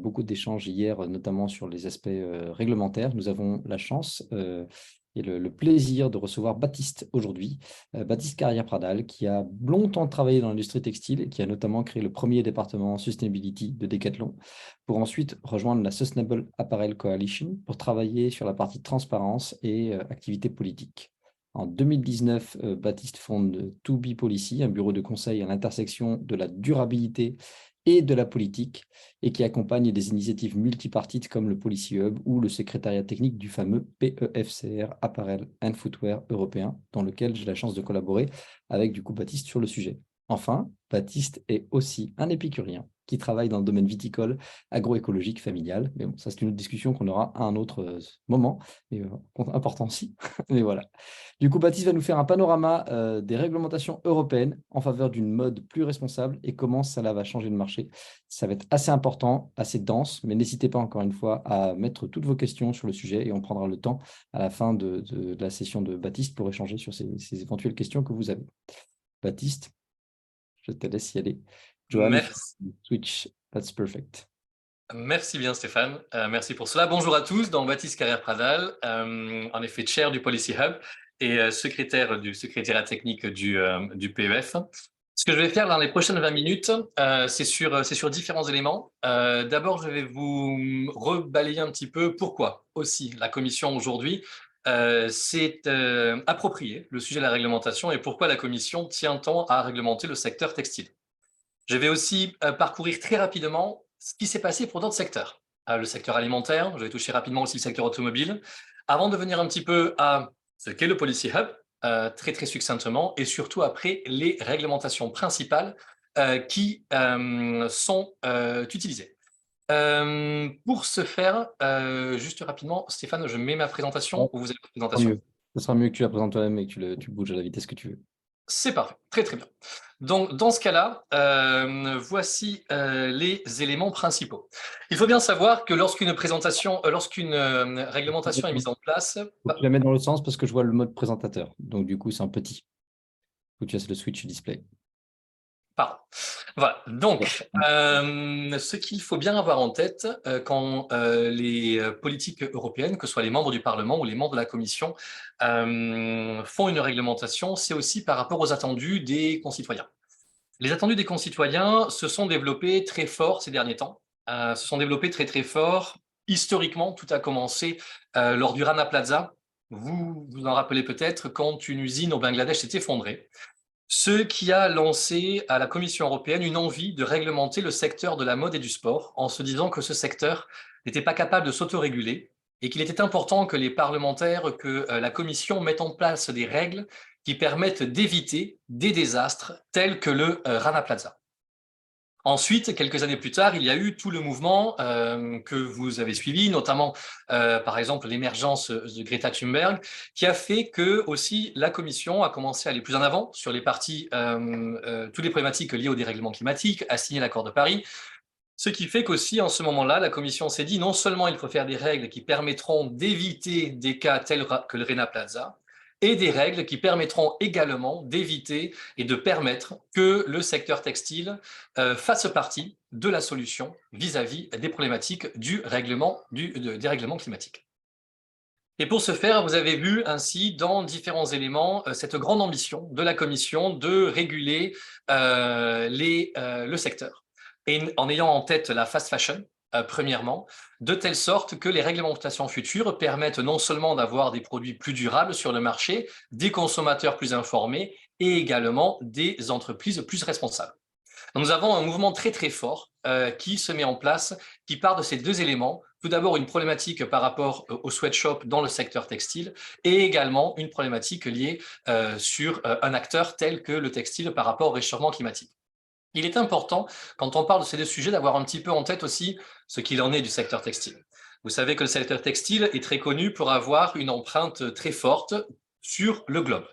beaucoup d'échanges hier, notamment sur les aspects réglementaires. Nous avons la chance et le plaisir de recevoir Baptiste aujourd'hui. Baptiste Carrière-Pradal, qui a longtemps travaillé dans l'industrie textile et qui a notamment créé le premier département Sustainability de Decathlon, pour ensuite rejoindre la Sustainable Apparel Coalition pour travailler sur la partie transparence et activité politique. En 2019, Baptiste fonde 2B Policy, un bureau de conseil à l'intersection de la durabilité et de la politique, et qui accompagne des initiatives multipartites comme le Policy Hub ou le secrétariat technique du fameux PEFCR, Apparel and Footwear européen, dans lequel j'ai la chance de collaborer avec du coup Baptiste sur le sujet. Enfin, Baptiste est aussi un épicurien qui travaille dans le domaine viticole, agroécologique, familial. Mais bon, ça c'est une autre discussion qu'on aura à un autre moment, mais important aussi. Mais voilà. Du coup, Baptiste va nous faire un panorama des réglementations européennes en faveur d'une mode plus responsable et comment cela va changer le marché. Ça va être assez important, assez dense, mais n'hésitez pas encore une fois à mettre toutes vos questions sur le sujet et on prendra le temps à la fin de la session de Baptiste pour échanger sur ces éventuelles questions que vous avez. Baptiste, je te laisse y aller. Johan, Merci. switch, that's perfect. Merci bien Stéphane, merci pour cela. Bonjour à tous, donc Baptiste Carrière-Pradal, en effet chair du Policy Hub et secrétaire du secrétariat technique du PEF. Ce que je vais faire dans les prochaines 20 minutes, c'est sur différents éléments. D'abord, je vais vous rebalayer un petit peu pourquoi aussi la Commission aujourd'hui s'est appropriée le sujet de la réglementation et pourquoi la Commission tient tant à réglementer le secteur textile. Je vais aussi parcourir très rapidement ce qui s'est passé pour d'autres secteurs. Le secteur alimentaire, je vais toucher rapidement aussi le secteur automobile, avant de venir un petit peu à ce qu'est le Policy Hub, très succinctement, et surtout après les réglementations principales qui sont utilisées. Pour ce faire, juste rapidement, Stéphane, je mets ma présentation ou vous avez la présentation? Ce sera mieux que tu la présentes toi-même et que tu bouges à la vitesse que tu veux. C'est parfait, très bien. Donc, dans ce cas-là, voici les éléments principaux. Il faut bien savoir que lorsqu'une présentation, lorsqu'une réglementation est mise en place... Faut que tu la mettes dans l'autre sens parce que je vois le mode présentateur. Donc, du coup, c'est un petit. Faut que tu fasses le switch display. Pardon. Voilà. Donc, ce qu'il faut bien avoir en tête quand les politiques européennes, que ce soit les membres du Parlement ou les membres de la Commission, font une réglementation, c'est aussi par rapport aux attendus des concitoyens. Les attendus des concitoyens se sont développés très fort ces derniers temps, se sont développés très fort. Historiquement, tout a commencé lors du Rana Plaza. Vous vous en rappelez peut-être, quand une usine au Bangladesh s'est effondrée, ce qui a lancé à la Commission européenne une envie de réglementer le secteur de la mode et du sport, en se disant que ce secteur n'était pas capable de s'autoréguler et qu'il était important que les parlementaires, que la Commission mette en place des règles qui permettent d'éviter des désastres tels que le Rana Plaza. Ensuite, quelques années plus tard, il y a eu tout le mouvement que vous avez suivi, notamment par exemple l'émergence de Greta Thunberg, qui a fait que aussi la Commission a commencé à aller plus en avant sur les parties, toutes les problématiques liées au dérèglement climatique, a signé l'accord de Paris. Ce qui fait qu'aussi, en ce moment-là, la Commission s'est dit non seulement il faut faire des règles qui permettront d'éviter des cas tels que le Rana Plaza, et des règles qui permettront également d'éviter et de permettre que le secteur textile fasse partie de la solution vis-à-vis des problématiques du dérèglement climatique. Et pour ce faire, vous avez vu ainsi dans différents éléments cette grande ambition de la Commission de réguler le secteur. Et en ayant en tête la fast fashion, premièrement, de telle sorte que les réglementations futures permettent non seulement d'avoir des produits plus durables sur le marché, des consommateurs plus informés et également des entreprises plus responsables. Donc, nous avons un mouvement très fort qui se met en place, qui part de ces deux éléments. Tout d'abord, une problématique par rapport au sweatshop dans le secteur textile et également une problématique liée sur un acteur tel que le textile par rapport au réchauffement climatique. Il est important, quand on parle de ces deux sujets, d'avoir un petit peu en tête aussi ce qu'il en est du secteur textile. Vous savez que le secteur textile est très connu pour avoir une empreinte très forte sur le globe.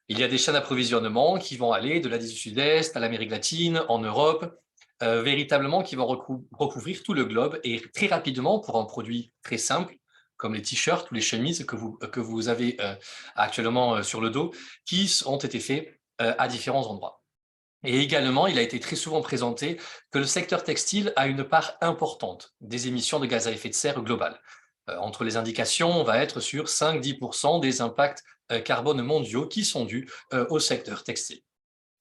Il y a des chaînes d'approvisionnement qui vont aller de l'Asie du Sud-Est à l'Amérique latine, en Europe, véritablement qui vont recouvrir tout le globe et très rapidement, pour un produit très simple, comme les t-shirts ou les chemises que vous avez actuellement sur le dos, qui ont été faits à différents endroits. Et également, il a été très souvent présenté que le secteur textile a une part importante des émissions de gaz à effet de serre globales. Entre les indications, on va être sur 5-10% des impacts carbone mondiaux qui sont dus au secteur textile.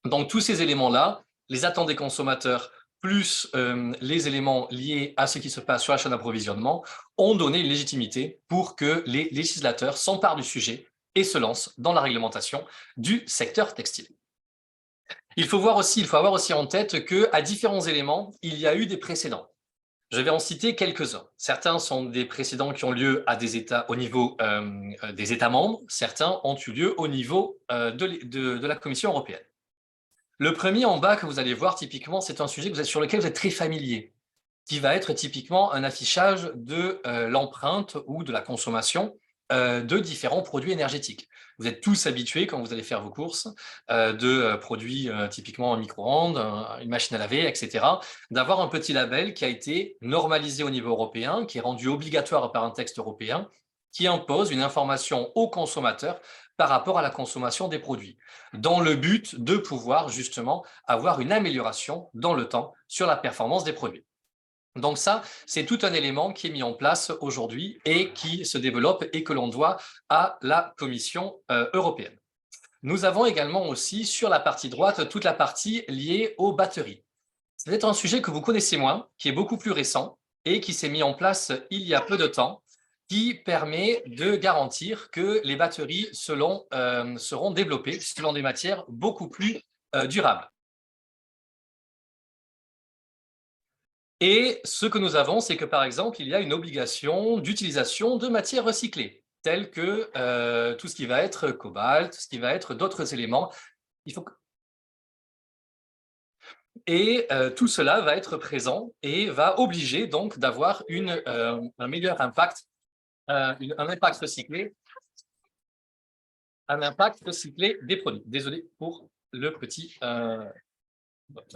Donc tous ces éléments-là, les attentes des consommateurs, plus les éléments liés à ce qui se passe sur la chaîne d'approvisionnement, ont donné une légitimité pour que les législateurs s'emparent du sujet et se lancent dans la réglementation du secteur textile. Il faut avoir aussi en tête qu'à différents éléments, il y a eu des précédents. Je vais en citer quelques-uns. Certains sont des précédents qui ont lieu au niveau des États membres, certains ont eu lieu au niveau de la Commission européenne. Le premier en bas que vous allez voir, typiquement, c'est un sujet sur lequel vous êtes très familier, qui va être typiquement un affichage de l'empreinte ou de la consommation de différents produits énergétiques. Vous êtes tous habitués, quand vous allez faire vos courses, de produits typiquement un micro-ondes, une machine à laver, etc., d'avoir un petit label qui a été normalisé au niveau européen, qui est rendu obligatoire par un texte européen, qui impose une information aux consommateurs par rapport à la consommation des produits, dans le but de pouvoir justement avoir une amélioration dans le temps sur la performance des produits. Donc ça, c'est tout un élément qui est mis en place aujourd'hui et qui se développe et que l'on doit à la Commission européenne. Nous avons également aussi sur la partie droite toute la partie liée aux batteries. C'est peut-être un sujet que vous connaissez moins, qui est beaucoup plus récent et qui s'est mis en place il y a peu de temps, qui permet de garantir que les batteries seront développées selon des matières beaucoup plus durables. Et ce que nous avons, c'est que par exemple, il y a une obligation d'utilisation de matières recyclées, telles que tout ce qui va être cobalt, ce qui va être d'autres éléments. Il faut que... Et tout cela va être présent et va obliger donc d'avoir un meilleur impact, un impact recyclé, des produits. Désolé pour le petit...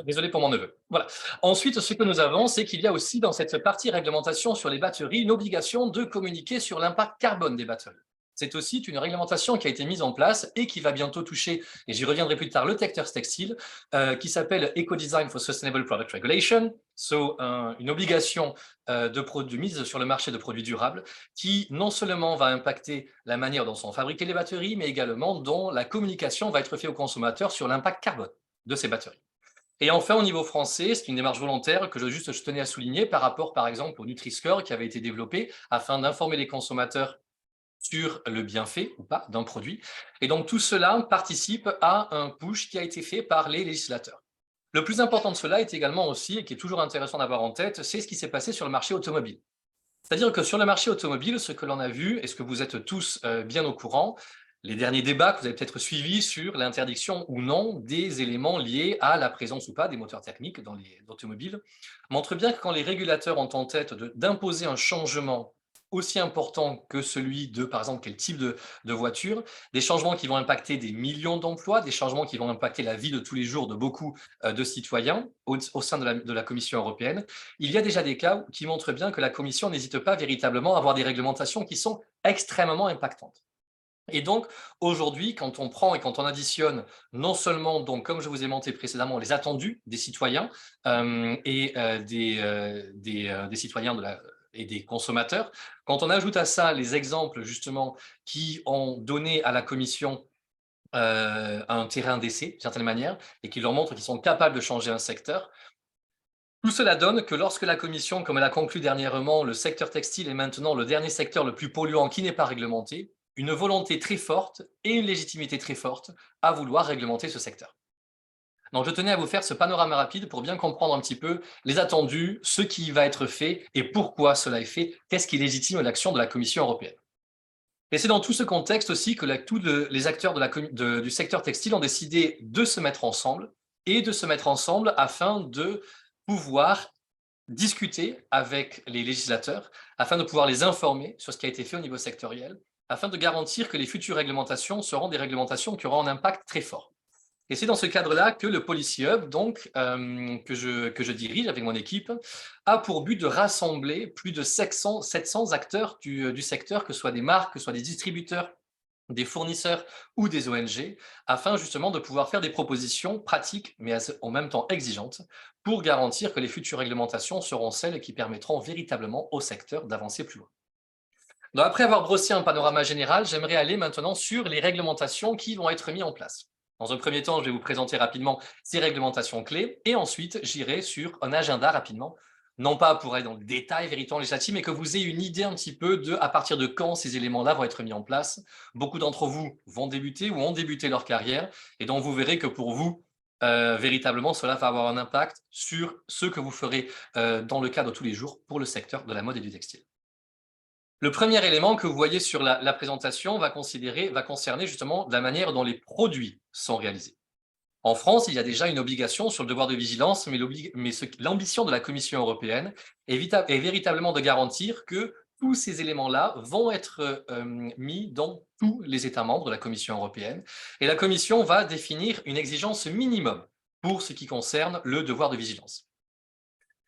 Désolé pour mon neveu. Voilà. Ensuite, ce que nous avons, c'est qu'il y a aussi dans cette partie réglementation sur les batteries une obligation de communiquer sur l'impact carbone des batteries. C'est aussi une réglementation qui a été mise en place et qui va bientôt toucher, et j'y reviendrai plus tard, le secteur textile, qui s'appelle Eco-Design for Sustainable Product Regulation, une obligation de mise sur le marché de produits durables qui non seulement va impacter la manière dont sont fabriquées les batteries, mais également dont la communication va être faite aux consommateurs sur l'impact carbone de ces batteries. Et enfin, au niveau français, c'est une démarche volontaire que je tenais à souligner par rapport, par exemple, au Nutri-Score qui avait été développé afin d'informer les consommateurs sur le bienfait ou pas d'un produit. Et donc, tout cela participe à un push qui a été fait par les législateurs. Le plus important de cela est également aussi, et qui est toujours intéressant d'avoir en tête, c'est ce qui s'est passé sur le marché automobile. C'est-à-dire que sur le marché automobile, ce que l'on a vu, et ce que vous êtes tous bien au courant, les derniers débats que vous avez peut-être suivis sur l'interdiction ou non des éléments liés à la présence ou pas des moteurs thermiques dans les automobiles montrent bien que quand les régulateurs ont en tête d'imposer un changement aussi important que celui de, par exemple, quel type de voiture, des changements qui vont impacter des millions d'emplois, des changements qui vont impacter la vie de tous les jours de beaucoup de citoyens au sein de la Commission européenne, il y a déjà des cas qui montrent bien que la Commission n'hésite pas véritablement à avoir des réglementations qui sont extrêmement impactantes. Et donc, aujourd'hui, quand on prend et quand on additionne non seulement, donc, comme je vous ai montré précédemment, les attendus des citoyens des citoyens et des consommateurs, quand on ajoute à ça les exemples, justement, qui ont donné à la Commission un terrain d'essai, d'une certaine manière, et qui leur montrent qu'ils sont capables de changer un secteur, tout cela donne que lorsque la Commission, comme elle a conclu dernièrement, le secteur textile est maintenant le dernier secteur le plus polluant qui n'est pas réglementé, une volonté très forte et une légitimité très forte à vouloir réglementer ce secteur. Donc je tenais à vous faire ce panorama rapide pour bien comprendre un petit peu les attendus, ce qui va être fait et pourquoi cela est fait, qu'est-ce qui légitime l'action de la Commission européenne. Et c'est dans tout ce contexte aussi que tous les acteurs du secteur textile ont décidé de se mettre ensemble afin de pouvoir discuter avec les législateurs, afin de pouvoir les informer sur ce qui a été fait au niveau sectoriel, afin de garantir que les futures réglementations seront des réglementations qui auront un impact très fort. Et c'est dans ce cadre-là que le Policy Hub, donc, que je dirige avec mon équipe, a pour but de rassembler plus de 700 acteurs du secteur, que ce soit des marques, que ce soit des distributeurs, des fournisseurs ou des ONG, afin justement de pouvoir faire des propositions pratiques, mais en même temps exigeantes, pour garantir que les futures réglementations seront celles qui permettront véritablement au secteur d'avancer plus loin. Donc, après avoir brossé un panorama général, j'aimerais aller maintenant sur les réglementations qui vont être mises en place. Dans un premier temps, je vais vous présenter rapidement ces réglementations clés et ensuite, j'irai sur un agenda rapidement, non pas pour aller dans le détail véritablement législatif, mais que vous ayez une idée un petit peu de à partir de quand ces éléments-là vont être mis en place. Beaucoup d'entre vous vont débuter ou ont débuté leur carrière et donc vous verrez que pour vous, véritablement, cela va avoir un impact sur ce que vous ferez dans le cadre de tous les jours pour le secteur de la mode et du textile. Le premier élément que vous voyez sur la présentation va concerner justement la manière dont les produits sont réalisés. En France, il y a déjà une obligation sur le devoir de vigilance, mais l'ambition de la Commission européenne est véritablement de garantir que tous ces éléments-là vont être mis dans tous les États membres de la Commission européenne. Et la Commission va définir une exigence minimum pour ce qui concerne le devoir de vigilance.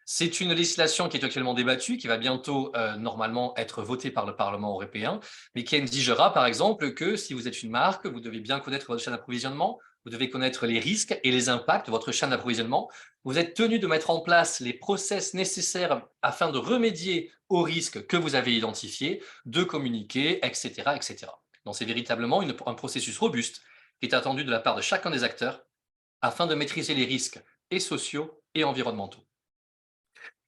C'est une législation qui est actuellement débattue, qui va bientôt normalement être votée par le Parlement européen, mais qui exigera par exemple que si vous êtes une marque, vous devez bien connaître votre chaîne d'approvisionnement, vous devez connaître les risques et les impacts de votre chaîne d'approvisionnement. Vous êtes tenu de mettre en place les process nécessaires afin de remédier aux risques que vous avez identifiés, de communiquer, etc. etc. Donc c'est véritablement un processus robuste qui est attendu de la part de chacun des acteurs afin de maîtriser les risques et sociaux et environnementaux.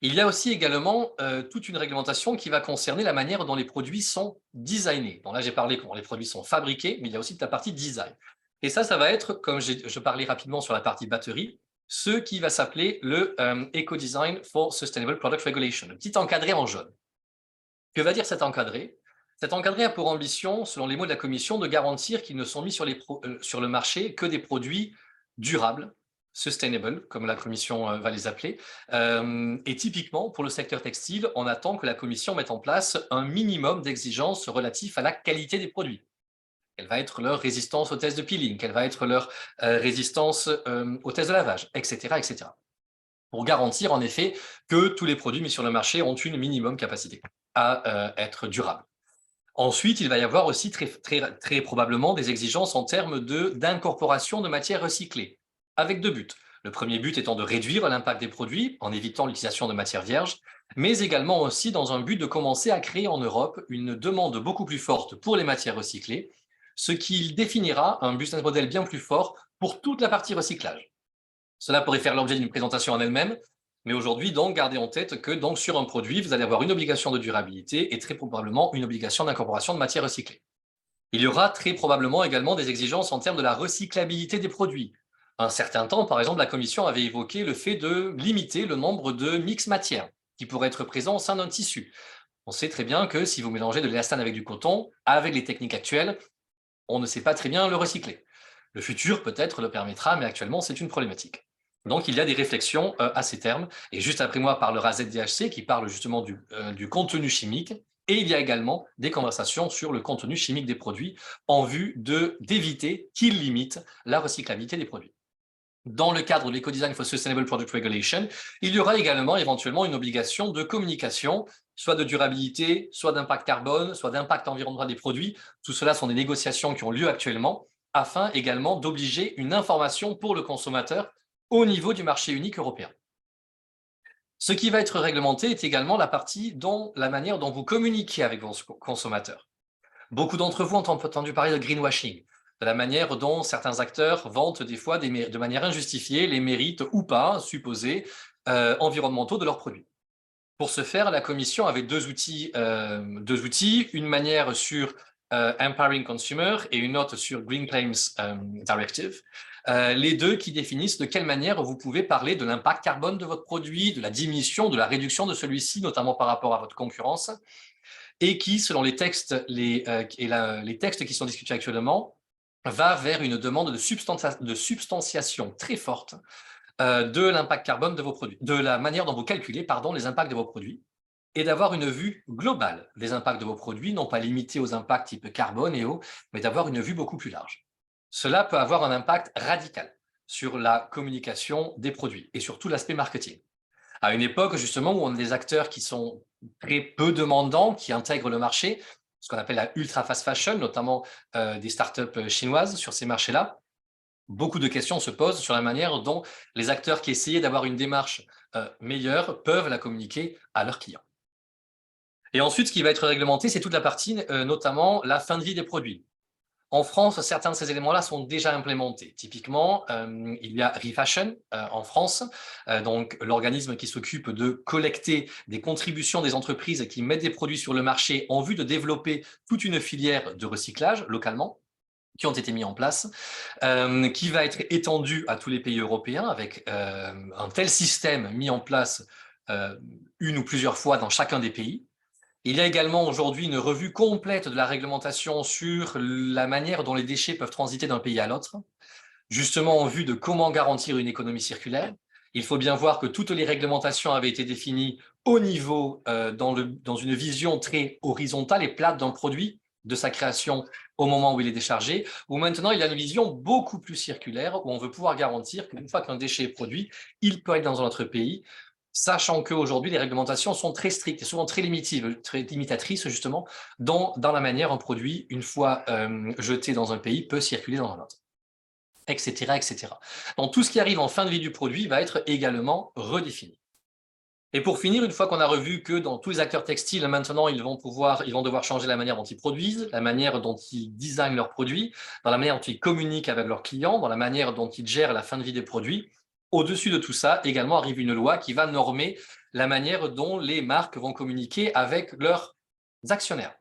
Il y a aussi également toute une réglementation qui va concerner la manière dont les produits sont designés. Bon, là, j'ai parlé comment les produits sont fabriqués, mais il y a aussi toute la partie design. Et ça va être, comme je parlais rapidement sur la partie batterie, ce qui va s'appeler le Eco-Design for Sustainable Product Regulation, le petit encadré en jaune. Que va dire cet encadré? Cet encadré a pour ambition, selon les mots de la Commission, de garantir qu'ils ne sont mis sur le marché que des produits durables, sustainable, comme la Commission va les appeler. Et typiquement, pour le secteur textile, on attend que la Commission mette en place un minimum d'exigences relatifs à la qualité des produits. Quelle va être leur résistance aux tests de peeling, quelle va être leur résistance aux tests de lavage, etc., etc. Pour garantir en effet que tous les produits mis sur le marché ont une minimum capacité à être durables. Ensuite, il va y avoir aussi très probablement des exigences en termes d'incorporation de matières recyclées, avec deux buts. Le premier but étant de réduire l'impact des produits en évitant l'utilisation de matières vierges, mais également aussi dans un but de commencer à créer en Europe une demande beaucoup plus forte pour les matières recyclées, ce qui définira un business model bien plus fort pour toute la partie recyclage. Cela pourrait faire l'objet d'une présentation en elle-même, mais aujourd'hui, donc, gardez en tête que donc, sur un produit, vous allez avoir une obligation de durabilité et très probablement une obligation d'incorporation de matières recyclées. Il y aura très probablement également des exigences en termes de la recyclabilité des produits. Un certain temps, par exemple, la Commission avait évoqué le fait de limiter le nombre de mix matières qui pourraient être présents au sein d'un tissu. On sait très bien que si vous mélangez de l'élastane avec du coton, avec les techniques actuelles, on ne sait pas très bien le recycler. Le futur peut-être le permettra, mais actuellement, c'est une problématique. Donc, il y a des réflexions à ces termes. Et juste après moi parlera ZDHC qui parle justement du contenu chimique. Et il y a également des conversations sur le contenu chimique des produits en vue d'éviter qu'il limite la recyclabilité des produits. Dans le cadre de l'Eco-Design for Sustainable Product Regulation, il y aura également éventuellement une obligation de communication, soit de durabilité, soit d'impact carbone, soit d'impact environnemental des produits. Tout cela sont des négociations qui ont lieu actuellement, afin également d'obliger une information pour le consommateur au niveau du marché unique européen. Ce qui va être réglementé est également la manière dont vous communiquez avec vos consommateurs. Beaucoup d'entre vous ont entendu parler de greenwashing, de la manière dont certains acteurs vantent des fois de manière injustifiée les mérites ou pas supposés environnementaux de leurs produits. Pour ce faire, la Commission avait deux outils, une manière sur Empowering Consumer et une autre sur Green Claims Directive, les deux qui définissent de quelle manière vous pouvez parler de l'impact carbone de votre produit, de la diminution, de la réduction de celui-ci, notamment par rapport à votre concurrence, et qui, selon les textes, les textes qui sont discutés actuellement, va vers une demande de substantiation très forte de l'impact carbone de vos produits, de la manière dont vous calculez les impacts de vos produits, et d'avoir une vue globale des impacts de vos produits, non pas limitée aux impacts type carbone et eau, mais d'avoir une vue beaucoup plus large. Cela peut avoir un impact radical sur la communication des produits et sur tout l'aspect marketing. À une époque, justement, où on a des acteurs qui sont très peu demandants, qui intègrent le marché, ce qu'on appelle la ultra fast fashion, notamment des startups chinoises sur ces marchés-là, beaucoup de questions se posent sur la manière dont les acteurs qui essayaient d'avoir une démarche meilleure peuvent la communiquer à leurs clients. Et ensuite, ce qui va être réglementé, c'est toute la partie, notamment la fin de vie des produits. En France, certains de ces éléments-là sont déjà implémentés. Typiquement, il y a Refashion en France, donc l'organisme qui s'occupe de collecter des contributions des entreprises qui mettent des produits sur le marché en vue de développer toute une filière de recyclage localement, qui ont été mis en place, qui va être étendu à tous les pays européens avec un tel système mis en place une ou plusieurs fois dans chacun des pays. Il y a également aujourd'hui une revue complète de la réglementation sur la manière dont les déchets peuvent transiter d'un pays à l'autre, justement en vue de comment garantir une économie circulaire. Il faut bien voir que toutes les réglementations avaient été définies au niveau, dans une vision très horizontale et plate d'un produit, de sa création au moment où il est déchargé, où maintenant il y a une vision beaucoup plus circulaire, où on veut pouvoir garantir qu'une fois qu'un déchet est produit, il peut être dans un autre pays, sachant qu'aujourd'hui, les réglementations sont très strictes et souvent très limitatrices, justement, dans la manière un produit, une fois jeté dans un pays, peut circuler dans un autre, etc., etc. Donc, tout ce qui arrive en fin de vie du produit va être également redéfini. Et pour finir, une fois qu'on a revu que dans tous les acteurs textiles, maintenant, ils vont devoir changer la manière dont ils produisent, la manière dont ils designent leurs produits, dans la manière dont ils communiquent avec leurs clients, dans la manière dont ils gèrent la fin de vie des produits. Au-dessus de tout ça, également arrive une loi qui va normer la manière dont les marques vont communiquer avec leurs actionnaires.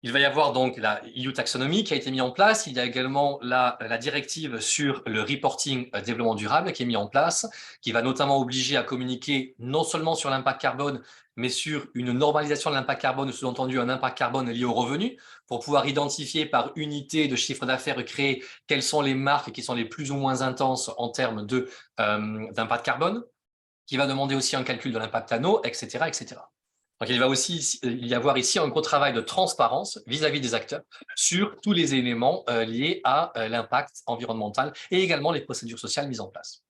Il va y avoir donc la EU Taxonomy qui a été mise en place. Il y a également la directive sur le reporting développement durable qui est mise en place, qui va notamment obliger à communiquer non seulement sur l'impact carbone, mais sur une normalisation de l'impact carbone, sous-entendu un impact carbone lié aux revenus, pour pouvoir identifier par unité de chiffre d'affaires créé quelles sont les marques qui sont les plus ou moins intenses en termes d'impact carbone, qui va demander aussi un calcul de l'impact anneau, etc., etc. Donc, il va aussi y avoir ici un gros travail de transparence vis-à-vis des acteurs sur tous les éléments liés à l'impact environnemental et également les procédures sociales mises en place.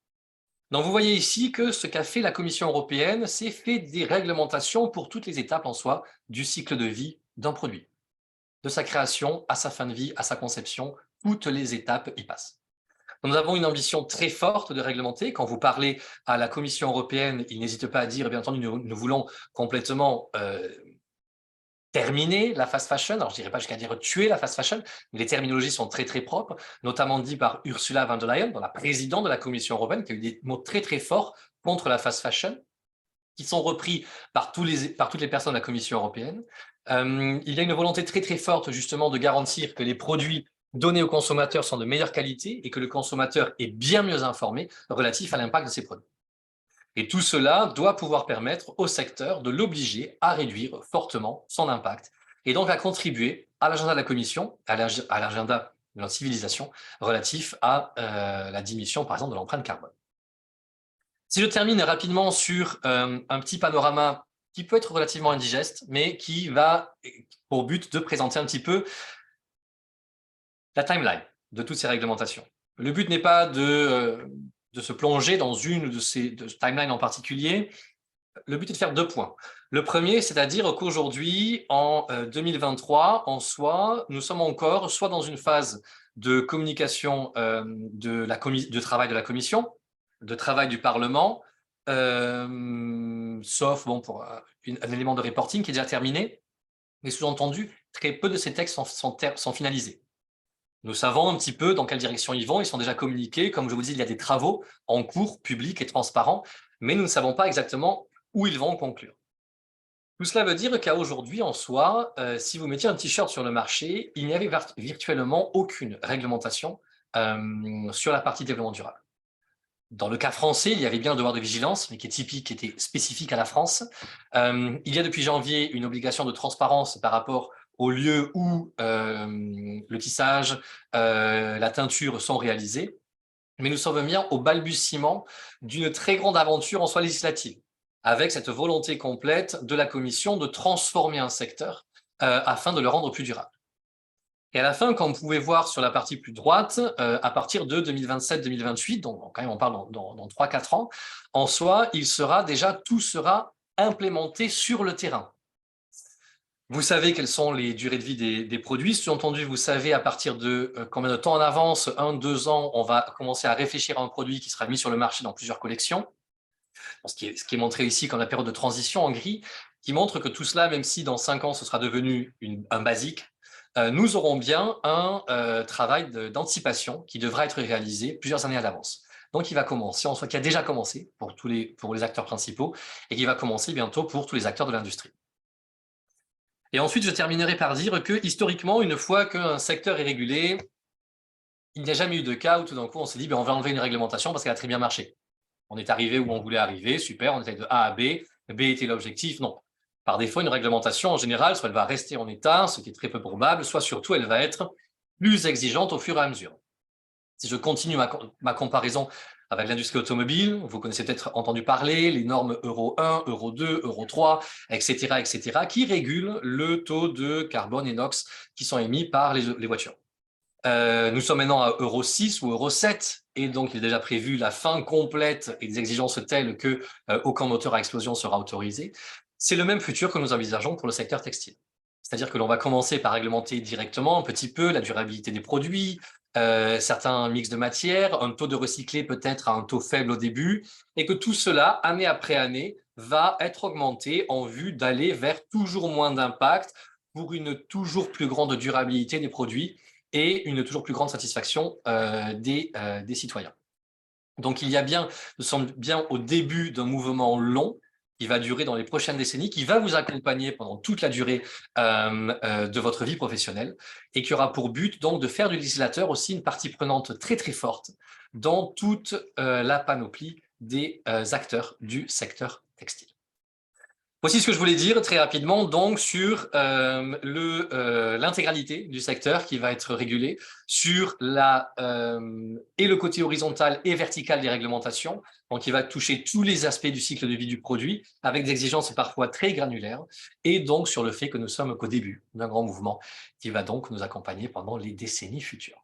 Donc, vous voyez ici que ce qu'a fait la Commission européenne, c'est fait des réglementations pour toutes les étapes en soi du cycle de vie d'un produit. De sa création à sa fin de vie, à sa conception, toutes les étapes y passent. Nous avons une ambition très forte de réglementer. Quand vous parlez à la Commission européenne, ils n'hésitent pas à dire, bien entendu, nous voulons complètement terminer la fast fashion. Alors, je ne dirais pas jusqu'à dire tuer la fast fashion, mais les terminologies sont très, très propres, notamment dit par Ursula von der Leyen, la présidente de la Commission européenne, qui a eu des mots très, très forts contre la fast fashion, qui sont repris par toutes les personnes de la Commission européenne. Il y a une volonté très, très forte, justement, de garantir que les produits donnés aux consommateurs sont de meilleure qualité et que le consommateur est bien mieux informé relatif à l'impact de ces produits. Et tout cela doit pouvoir permettre au secteur de l'obliger à réduire fortement son impact et donc à contribuer à l'agenda de la Commission, à l'agenda de notre civilisation relatif à la diminution, par exemple, de l'empreinte carbone. Si je termine rapidement sur un petit panorama qui peut être relativement indigeste, mais qui va pour but de présenter un petit peu la timeline de toutes ces réglementations. Le but n'est pas de se plonger dans une de ces timelines en particulier. Le but est de faire 2 points. Le premier, c'est-à-dire qu'aujourd'hui, en 2023, en soi, nous sommes encore soit dans une phase de communication de travail de la Commission, de travail du Parlement, sauf pour un élément de reporting qui est déjà terminé, mais sous-entendu, très peu de ces textes sont finalisés. Nous savons un petit peu dans quelle direction ils vont, ils sont déjà communiqués. Comme je vous dis, il y a des travaux en cours, publics et transparents, mais nous ne savons pas exactement où ils vont conclure. Tout cela veut dire qu'à aujourd'hui, en soi, si vous mettiez un t-shirt sur le marché, il n'y avait virtuellement aucune réglementation sur la partie développement durable. Dans le cas français, il y avait bien un devoir de vigilance, mais qui était spécifique à la France. Il y a depuis janvier une obligation de transparence par rapport au lieu où le tissage, la teinture sont réalisés. Mais nous sommes bien au balbutiement d'une très grande aventure en soi législative, avec cette volonté complète de la Commission de transformer un secteur afin de le rendre plus durable. Et à la fin, comme vous pouvez voir sur la partie plus droite, à partir de 2027-2028, donc quand même on parle dans 3-4 ans, en soi, tout sera implémenté sur le terrain. Vous savez quelles sont les durées de vie des produits. Sous-entendu, vous savez à partir de combien de temps en avance, 1, 2 ans, on va commencer à réfléchir à un produit qui sera mis sur le marché dans plusieurs collections. Ce qui est montré ici comme la période de transition en gris, qui montre que tout cela, même si dans 5 ans, ce sera devenu un basique, nous aurons bien un travail d'anticipation qui devra être réalisé plusieurs années à l'avance. Donc, il va commencer, en soit qui a déjà commencé pour les acteurs principaux et qui va commencer bientôt pour tous les acteurs de l'industrie. Et ensuite, je terminerai par dire que, historiquement, une fois qu'un secteur est régulé, il n'y a jamais eu de cas où tout d'un coup, on s'est dit, on va enlever une réglementation parce qu'elle a très bien marché. On est arrivé où on voulait arriver, super, on était de A à B, B était l'objectif, non. Par défaut, une réglementation, en général, soit elle va rester en état, ce qui est très peu probable, soit surtout, elle va être plus exigeante au fur et à mesure. Si je continue ma comparaison avec l'industrie automobile, vous connaissez peut-être entendu parler, les normes Euro 1, Euro 2, Euro 3, etc., qui régulent le taux de carbone et NOx qui sont émis par les voitures. Nous sommes maintenant à Euro 6 ou Euro 7, et donc il est déjà prévu la fin complète et des exigences telles que aucun moteur à explosion sera autorisé. C'est le même futur que nous envisageons pour le secteur textile. C'est-à-dire que l'on va commencer par réglementer directement un petit peu la durabilité des produits, certains mix de matières, un taux de recyclé peut-être à un taux faible au début, et que tout cela, année après année, va être augmenté en vue d'aller vers toujours moins d'impact pour une toujours plus grande durabilité des produits et une toujours plus grande satisfaction des citoyens. Donc, nous sommes bien au début d'un mouvement long qui va durer dans les prochaines décennies, qui va vous accompagner pendant toute la durée de votre vie professionnelle et qui aura pour but donc de faire du législateur aussi une partie prenante très très forte dans toute la panoplie des acteurs du secteur textile. Voici ce que je voulais dire très rapidement donc sur l'intégralité du secteur qui va être régulé, sur et le côté horizontal et vertical des réglementations, donc qui va toucher tous les aspects du cycle de vie du produit, avec des exigences parfois très granulaires, et donc sur le fait que nous sommes qu'au début d'un grand mouvement qui va donc nous accompagner pendant les décennies futures.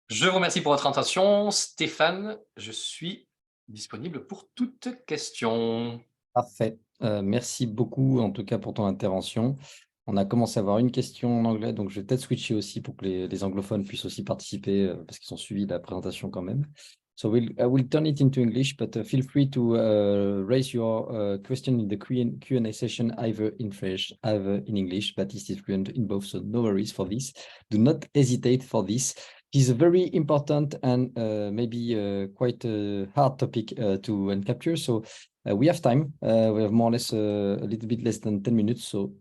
Je vous remercie pour votre attention. Stéphane, je suis disponible pour toute question. Parfait. Merci beaucoup, en tout cas, pour ton intervention. On a commencé à avoir une question en anglais, donc je vais peut-être switcher aussi pour que les anglophones puissent aussi participer, parce qu'ils ont suivi la présentation quand même. So I will turn it into English, but feel free to raise your question in the Q&A session, either in French, either in English. Baptiste is fluent in both, so no worries for this. Do not hesitate for this. It is a very important and maybe quite a hard topic to capture. So we have time. We have more or less a little bit less than 10 minutes. So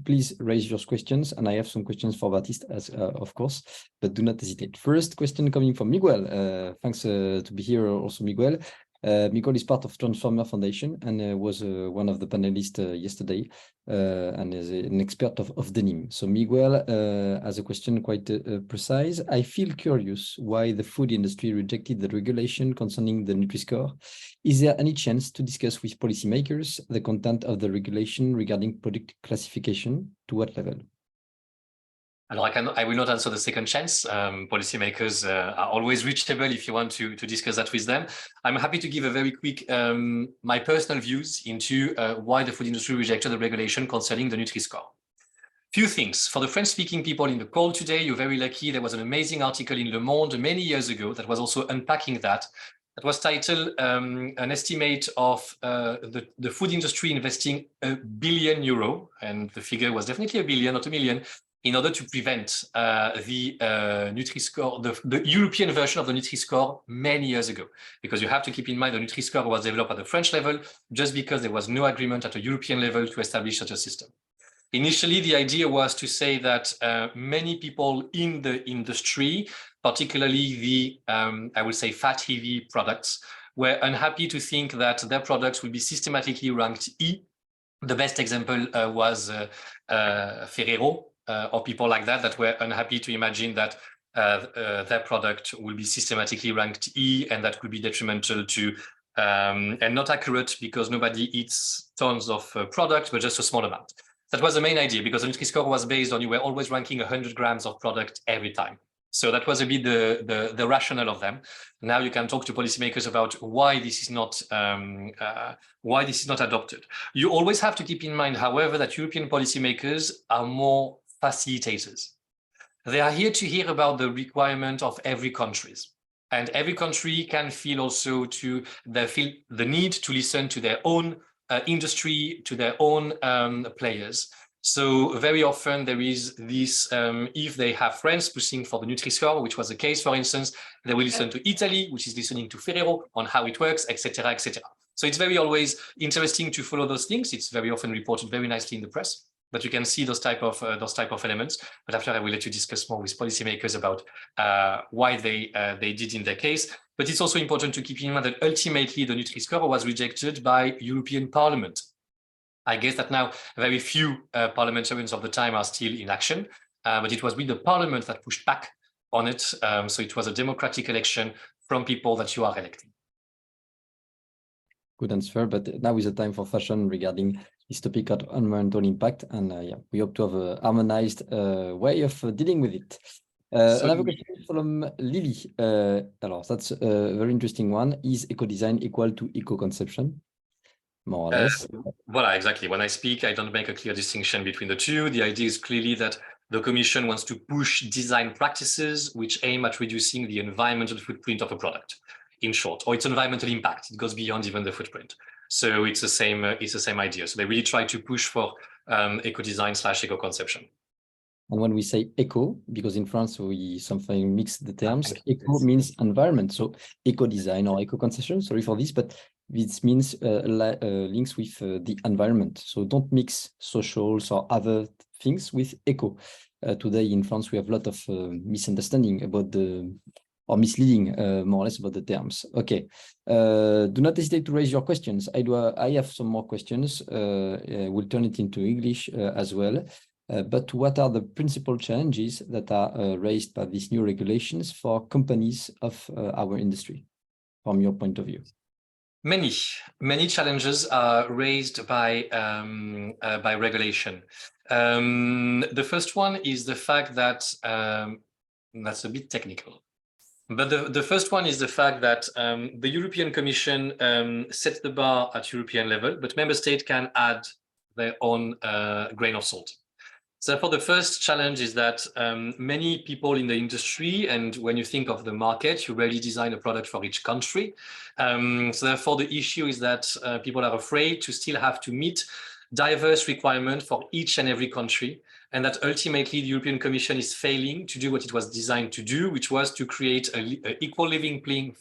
please raise your questions. And I have some questions for Baptiste, of course, but do not hesitate. First question coming from Miguel. Thanks to be here also, Miguel. Miguel is part of Transformer Foundation and was one of the panelists yesterday and is an expert of denim. So Miguel has a question quite precise. I feel curious why the food industry rejected the regulation concerning the Nutri-Score. Is there any chance to discuss with policymakers the content of the regulation regarding product classification? To what level? Alors, I will not answer the second chance. Policymakers are always reachable if you want to discuss that with them. I'm happy to give a very quick, my personal views into why the food industry rejected the regulation concerning the Nutri-Score. Few things. For the French-speaking people in the call today, you're very lucky. There was an amazing article in Le Monde many years ago that was also unpacking that. That was titled an estimate of the food industry investing €1 billion, and the figure was definitely $1 billion, not $1 million, in order to prevent the Nutri-Score, the European version of the Nutri-Score many years ago. Because you have to keep in mind the Nutri-Score was developed at the French level just because there was no agreement at a European level to establish such a system. Initially, the idea was to say that many people in the industry, particularly the, I would say, fat-heavy products, were unhappy to think that their products would be systematically ranked E. The best example was Ferrero, or people like that were unhappy to imagine that their product will be systematically ranked E, and that could be detrimental to, and not accurate because nobody eats tons of product, but just a small amount. That was the main idea, because the Nutri-Score was based on you were always ranking 100 grams of product every time. So that was a bit the rationale of them. Now you can talk to policymakers about why this is not adopted. You always have to keep in mind, however, that European policymakers are more facilitators. They are here to hear about the requirement of every country. And every country can feel also feel the need to listen to their own industry, to their own players. So very often there is this, if they have friends pushing for the Nutri-Score, which was the case, for instance, they will listen to Italy, which is listening to Ferrero on how it works, etc., etc. So it's very always interesting to follow those things. It's very often reported very nicely in the press, but you can see those type of elements. But after I will let you discuss more with policymakers about why they did in their case. But it's also important to keep in mind that ultimately the Nutri-Score was rejected by European Parliament. I guess that now very few parliamentarians of the time are still in action, but it was with the parliament that pushed back on it. So it was a democratic election from people that you are electing. Good answer, but now is the time for fashion regarding this topic of environmental impact, and yeah, we hope to have a harmonized way of dealing with it. Another question from Lily. That's a very interesting one. Is eco-design equal to eco-conception? More or less. Voilà, exactly. When I speak, I don't make a clear distinction between the two. The idea is clearly that the Commission wants to push design practices which aim at reducing the environmental footprint of a product, in short, or its environmental impact. It goes beyond even the footprint. So it's the same idea. So they really try to push for eco-design / eco-conception. And when we say eco, because in France we sometimes mix the terms, eco means environment. So eco-design or eco-conception, sorry for this, but this means links with the environment. So don't mix socials or other things with eco. Today in France we have a lot of misunderstanding about or misleading more or less about the terms. Okay, do not hesitate to raise your questions. I have some more questions. We'll turn it into English as well. But what are the principal challenges that are raised by these new regulations for companies of our industry, from your point of view? Many challenges are raised by regulation. The first one is the fact that that's a bit technical. But the first one is the fact that the European Commission sets the bar at European level, but member states can add their own grain of salt. So for the first challenge is that many people in the industry, and when you think of the market, you rarely design a product for each country. So therefore the issue is that people are afraid to still have to meet diverse requirements for each and every country, and that ultimately the European Commission is failing to do what it was designed to do, which was to create an equal living playing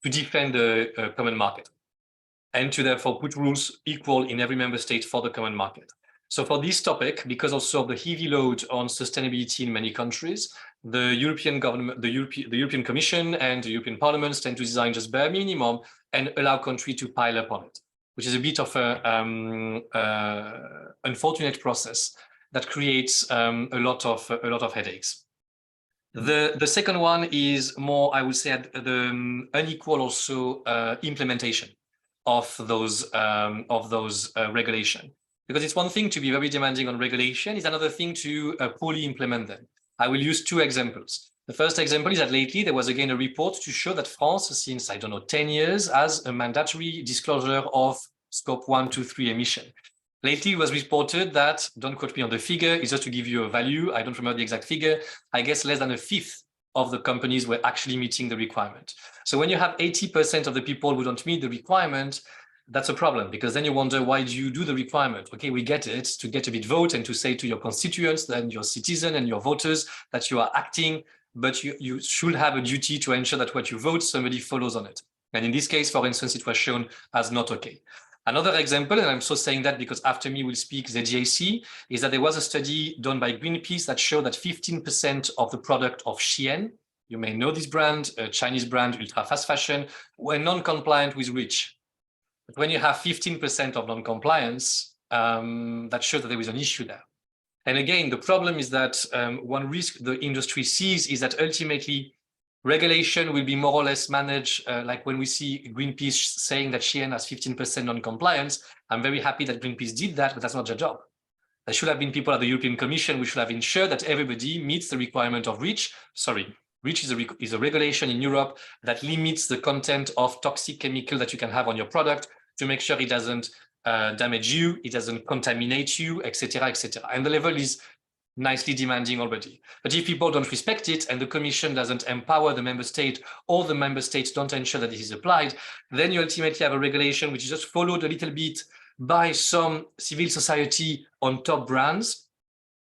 to defend the common market, and to therefore put rules equal in every member state for the common market. So for this topic, because also of the heavy load on sustainability in many countries, the European government, the European Commission and the European Parliament tend to design just bare minimum and allow countries to pile up on it, which is a bit of a unfortunate process that creates a lot of headaches. The second one is more, I would say, the unequal also implementation of those regulations. Because it's one thing to be very demanding on regulation, it's another thing to poorly implement them. I will use two examples. The first example is that lately there was again a report to show that France, since, I don't know, 10 years, has a mandatory disclosure of scope 1, 2, 3 emission. Lately it was reported that, don't quote me on the figure, it's just to give you a value, I don't remember the exact figure, I guess less than a fifth of the companies were actually meeting the requirement. So when you have 80% of the people who don't meet the requirement, that's a problem, because then you wonder, why do you do the requirement? Okay, we get it, to get a bit vote and to say to your constituents and your citizens and your voters that you are acting, but you should have a duty to ensure that what you vote, somebody follows on it. And in this case, for instance, it was shown as not okay. Another example, and I'm so saying that because after me will speak ZGAC, is that there was a study done by Greenpeace that showed that 15% of the product of Shein, you may know this brand, a Chinese brand, ultra fast fashion, were non-compliant with REACH. But when you have 15% of non-compliance, that shows that there is an issue there. And again, the problem is that one risk the industry sees is that ultimately regulation will be more or less managed, like when we see Greenpeace saying that Shein has 15% non-compliance. I'm very happy that Greenpeace did that, but that's not their job. There should have been people at the European Commission who should have ensured that everybody meets the requirement of REACH, REACH is a regulation in Europe that limits the content of toxic chemical that you can have on your product to make sure it doesn't damage you, it doesn't contaminate you, etc., etc. And the level is nicely demanding already. But if people don't respect it and the Commission doesn't empower the member state, or the member states don't ensure that this is applied, then you ultimately have a regulation which is just followed a little bit by some civil society on top brands.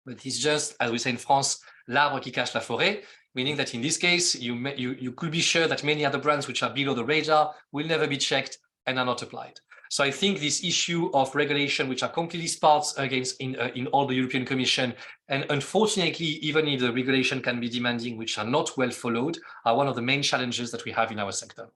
But it's just, as we say in France, l'arbre qui cache la forêt, meaning that in this case, you could be sure that many other brands which are below the radar will never be checked and are not applied. So I think this issue of regulation, which are completely sparse against in all the European Commission, and unfortunately, even if the regulation can be demanding, which are not well followed, are one of the main challenges that we have in our sector.